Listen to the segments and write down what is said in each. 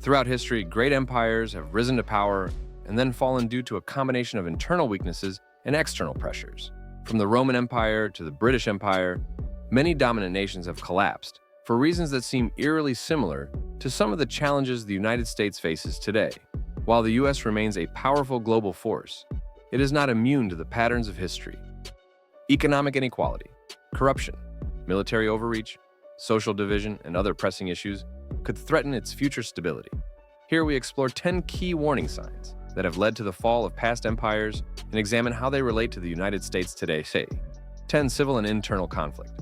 Throughout history, great empires have risen to power and then fallen due to a combination of internal weaknesses and external pressures. From the Roman Empire to the British Empire, many dominant nations have collapsed for reasons that seem eerily similar to some of the challenges the United States faces today. While the US remains a powerful global force, it is not immune to the patterns of history. Economic inequality, corruption, military overreach, social division, and other pressing issues could threaten its future stability. Here we explore 10 key warning signs that have led to the fall of past empires and examine how they relate to the United States today. 10. Civil and internal conflict.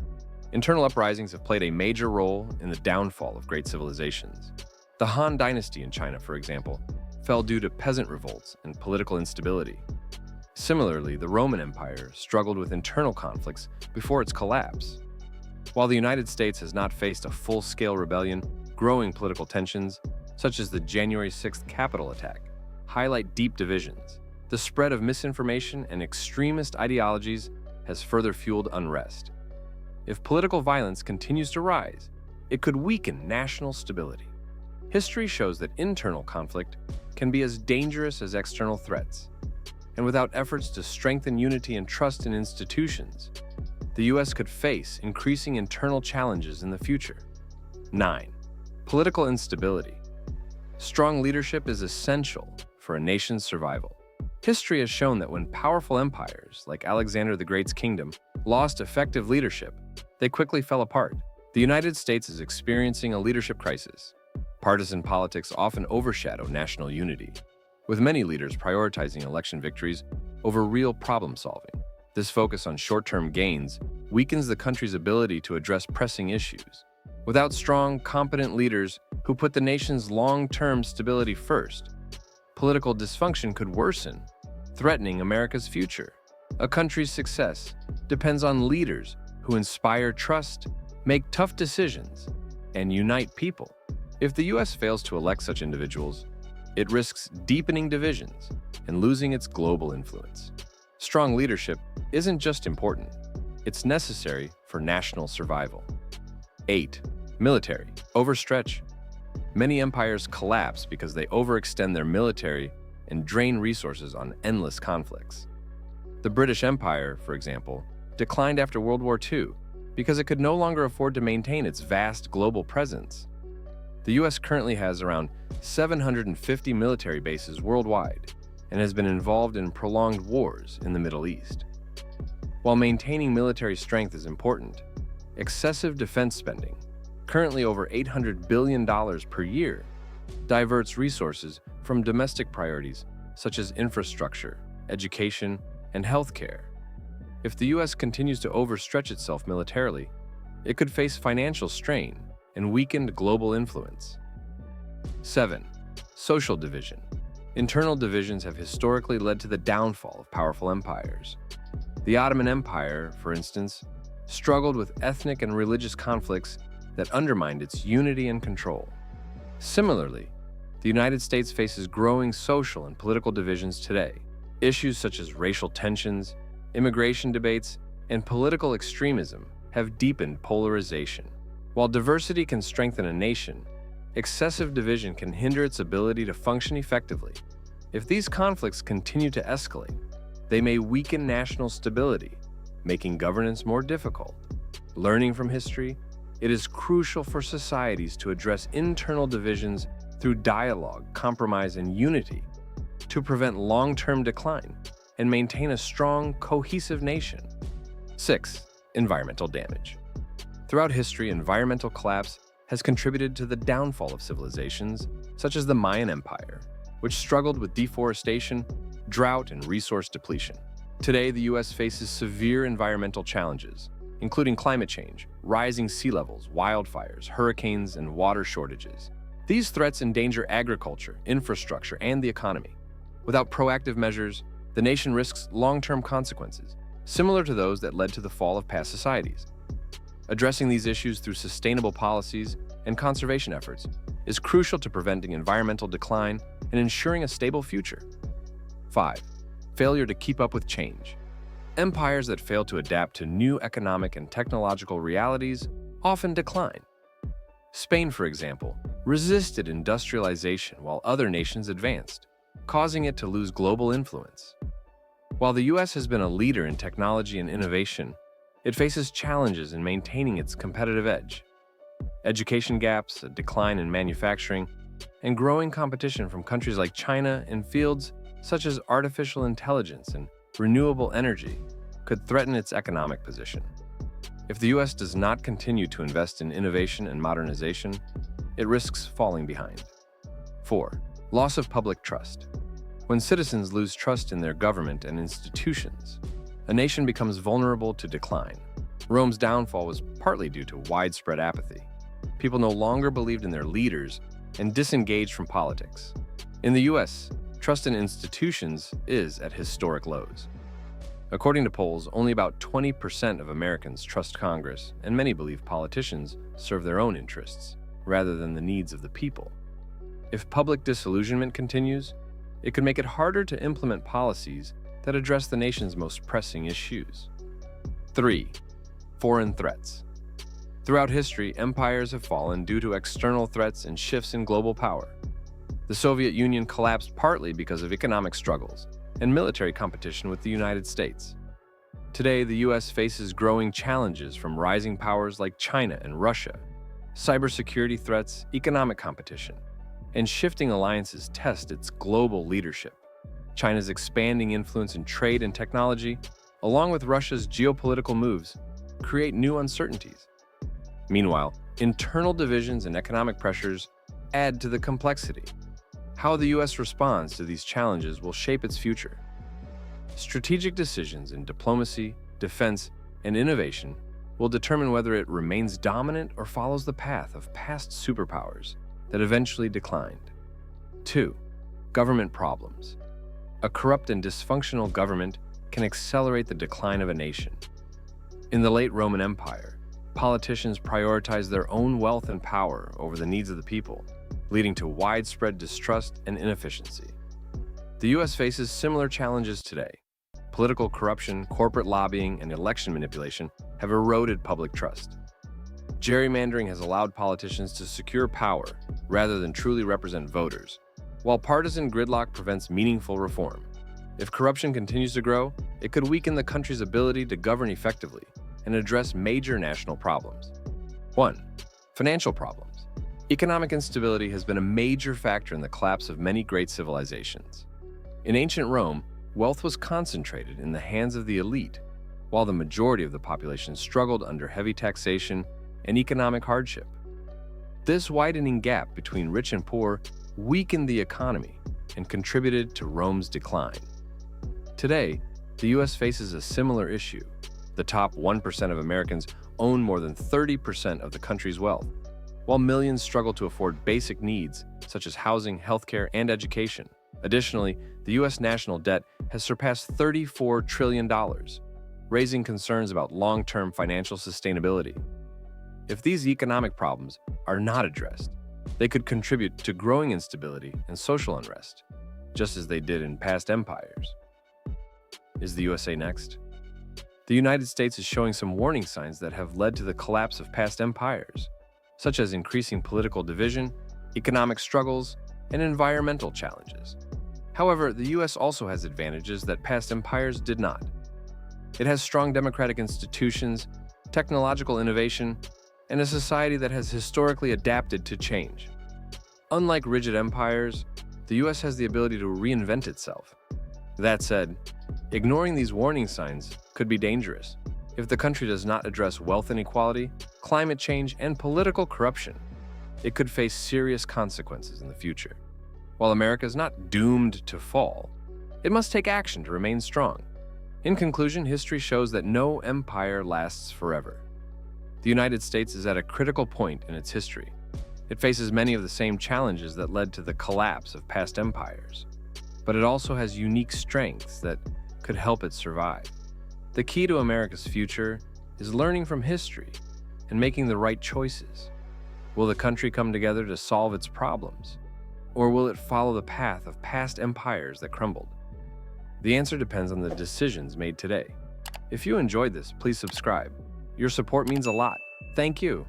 Internal uprisings have played a major role in the downfall of great civilizations. The Han Dynasty in China, for example, fell due to peasant revolts and political instability. Similarly, the Roman Empire struggled with internal conflicts before its collapse. While the United States has not faced a full-scale rebellion, growing political tensions, such as the January 6th Capitol attack, highlight deep divisions. The spread of misinformation and extremist ideologies has further fueled unrest. If political violence continues to rise, it could weaken national stability. History shows that internal conflict can be as dangerous as external threats, and without efforts to strengthen unity and trust in institutions, the U.S. could face increasing internal challenges in the future. 9. Political instability. Strong leadership is essential for a nation's survival. History has shown that when powerful empires, like Alexander the Great's kingdom, lost effective leadership, they quickly fell apart. The United States is experiencing a leadership crisis. Partisan politics often overshadow national unity, with many leaders prioritizing election victories over real problem solving. This focus on short-term gains weakens the country's ability to address pressing issues. Without strong, competent leaders who put the nation's long-term stability first, political dysfunction could worsen, threatening America's future. A country's success depends on leaders who inspire trust, make tough decisions, and unite people. If the U.S. fails to elect such individuals, it risks deepening divisions and losing its global influence. Strong leadership isn't just important, it's necessary for national survival. 8. Military overstretch. Many empires collapse because they overextend their military and drain resources on endless conflicts. The British Empire, for example, declined after World War II because it could no longer afford to maintain its vast global presence. The U.S. currently has around 750 military bases worldwide and has been involved in prolonged wars in the Middle East. While maintaining military strength is important, excessive defense spending, currently over $800 billion per year, diverts resources from domestic priorities such as infrastructure, education, and healthcare. If the U.S. continues to overstretch itself militarily, it could face financial strain and weakened global influence. 7. Social division. Internal divisions have historically led to the downfall of powerful empires. The Ottoman Empire, for instance, struggled with ethnic and religious conflicts that undermined its unity and control. Similarly, the United States faces growing social and political divisions today. Issues such as racial tensions, immigration debates, and political extremism have deepened polarization. While diversity can strengthen a nation, excessive division can hinder its ability to function effectively. If these conflicts continue to escalate, they may weaken national stability, making governance more difficult. Learning from history, it is crucial for societies to address internal divisions through dialogue, compromise, and unity to prevent long-term decline and maintain a strong, cohesive nation. 6. Environmental damage. Throughout history, environmental collapse has contributed to the downfall of civilizations, such as the Mayan Empire, which struggled with deforestation, drought, and resource depletion. Today, the U.S. faces severe environmental challenges, including climate change, rising sea levels, wildfires, hurricanes, and water shortages. These threats endanger agriculture, infrastructure, and the economy. Without proactive measures, the nation risks long-term consequences, similar to those that led to the fall of past societies. Addressing these issues through sustainable policies and conservation efforts is crucial to preventing environmental decline and ensuring a stable future. 5. Failure to keep up with change. Empires that fail to adapt to new economic and technological realities often decline. Spain, for example, resisted industrialization while other nations advanced, causing it to lose global influence. While the US has been a leader in technology and innovation, it faces challenges in maintaining its competitive edge. Education gaps, a decline in manufacturing, and growing competition from countries like China in fields such as artificial intelligence and renewable energy could threaten its economic position. If the US does not continue to invest in innovation and modernization, it risks falling behind. 4. Loss of public trust. When citizens lose trust in their government and institutions, a nation becomes vulnerable to decline. Rome's downfall was partly due to widespread apathy. People no longer believed in their leaders and disengaged from politics. In the US, trust in institutions is at historic lows. According to polls, only about 20% of Americans trust Congress, and many believe politicians serve their own interests rather than the needs of the people. If public disillusionment continues, it could make it harder to implement policies that address the nation's most pressing issues. 3. Foreign threats. Throughout history, empires have fallen due to external threats and shifts in global power. The Soviet Union collapsed partly because of economic struggles and military competition with the United States. Today, the US faces growing challenges from rising powers like China and Russia. Cybersecurity threats, economic competition, and shifting alliances test its global leadership. China's expanding influence in trade and technology, along with Russia's geopolitical moves, create new uncertainties. Meanwhile, internal divisions and economic pressures add to the complexity. How the US responds to these challenges will shape its future. Strategic decisions in diplomacy, defense, and innovation will determine whether it remains dominant or follows the path of past superpowers that eventually declined. 2. Government problems. A corrupt and dysfunctional government can accelerate the decline of a nation. In the late Roman Empire, politicians prioritized their own wealth and power over the needs of the people, leading to widespread distrust and inefficiency. The US faces similar challenges today. Political corruption, corporate lobbying, and election manipulation have eroded public trust. Gerrymandering has allowed politicians to secure power rather than truly represent voters, while partisan gridlock prevents meaningful reform. If corruption continues to grow, it could weaken the country's ability to govern effectively and address major national problems. 1. Financial problems. Economic instability has been a major factor in the collapse of many great civilizations. In ancient Rome, wealth was concentrated in the hands of the elite, while the majority of the population struggled under heavy taxation and economic hardship. This widening gap between rich and poor weakened the economy and contributed to Rome's decline. Today, the US faces a similar issue. The top 1% of Americans own more than 30% of the country's wealth, while millions struggle to afford basic needs such as housing, healthcare, and education. Additionally, the US national debt has surpassed $34 trillion, raising concerns about long-term financial sustainability. If these economic problems are not addressed, they could contribute to growing instability and social unrest, just as they did in past empires. Is the USA next? The United States is showing some warning signs that have led to the collapse of past empires, such as increasing political division, economic struggles, and environmental challenges. However, the US also has advantages that past empires did not. It has strong democratic institutions, technological innovation, and a society that has historically adapted to change. Unlike rigid empires, the US has the ability to reinvent itself. That said, ignoring these warning signs could be dangerous. If the country does not address wealth inequality, climate change, and political corruption, it could face serious consequences in the future. While America is not doomed to fall, it must take action to remain strong. In conclusion, history shows that no empire lasts forever. The United States is at a critical point in its history. It faces many of the same challenges that led to the collapse of past empires, but it also has unique strengths that could help it survive. The key to America's future is learning from history and making the right choices. Will the country come together to solve its problems? Or will it follow the path of past empires that crumbled? The answer depends on the decisions made today. If you enjoyed this, please subscribe. Your support means a lot. Thank you.